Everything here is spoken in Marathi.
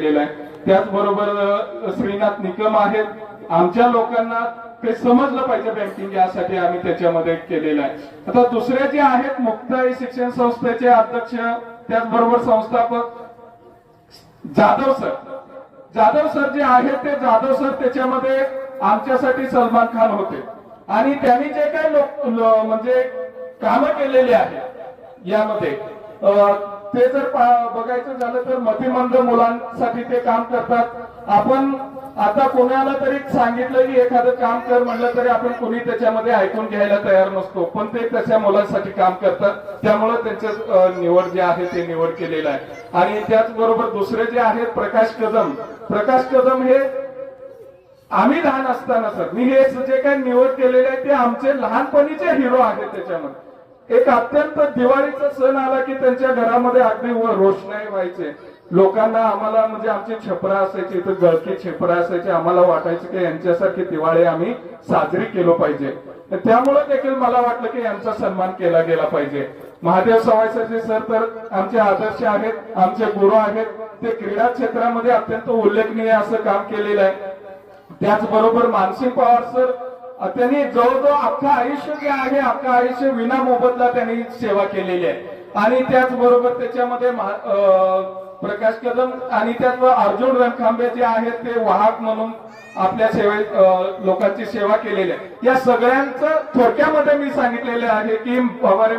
केलेलं आहे. त्याचबरोबर श्रीनाथ निकम आहेत. आमच्या लोकांना ते समजलं पाहिजे बँकिंग, यासाठी आम्ही त्याच्यामध्ये केलेलं आहे. आता दुसरे जे आहेत मुक्ताई शिक्षण संस्थेचे अध्यक्ष त्याचबरोबर संस्थापक जाधव सर जे आहेत ते जाधव सर त्याच्यामध्ये आमच्यासाठी सलमान खान होते आणि त्यांनी जे काही म्हणजे कामं केलेली आहेत यामध्ये ते जर बघायचं झालं तर मतिमंद मुलांसाठी ते काम करतात. आपण आता कोणाला तरी सांगितलं की एखादं काम कर म्हणलं तरी आपण कोणी त्याच्यामध्ये ऐकून घ्यायला तयार नसतो, पण ते त्याच्या मुलांसाठी काम करतात. त्यामुळे त्यांचं निवड जे आहे ते निवड केलेलं आहे. आणि त्याचबरोबर दुसरे जे आहेत प्रकाश कदम हे आम्ही लहान असताना सर मी हे जे काही निवड केलेले आहे ते आमचे लहानपणीचे हिरो आहेत. त्याच्यामध्ये एक अत्यंत दिवाळीचा सण आला की त्यांच्या घरामध्ये अगदी रोषणाई व्हायचे. लोकांना आम्हाला म्हणजे आमचे छपरा असायचे, तर गळकी छपरा असायचे, आम्हाला वाटायचं की यांच्यासारखी दिवाळी आम्ही साजरी केलो पाहिजे. त्यामुळे देखील मला वाटलं की यांचा सन्मान केला गेला पाहिजे. महादेव सवायसरजी सर तर आमचे आदर्श आहेत, आमचे गुरु आहेत. ते क्रीडा क्षेत्रामध्ये अत्यंत उल्लेखनीय असं काम केलेलं आहे. त्याचबरोबर मानसिंग पवार सर त्यांनी जवळजवळ अख्खा आयुष्य जे आहे अख्खा आयुष्य विना मोबदला त्यांनी सेवा केलेली आहे. आणि त्याचबरोबर त्याच्यामध्ये प्रकाश कदम आणि त्याचबरोबर अर्जुन रणखांबे जे आहेत ते वाहक म्हणून आपल्या लोकांची सेवा केलेली आहे. या सगळ्यांचं थोडक्यामध्ये मी सांगितलेलं आहे की पवार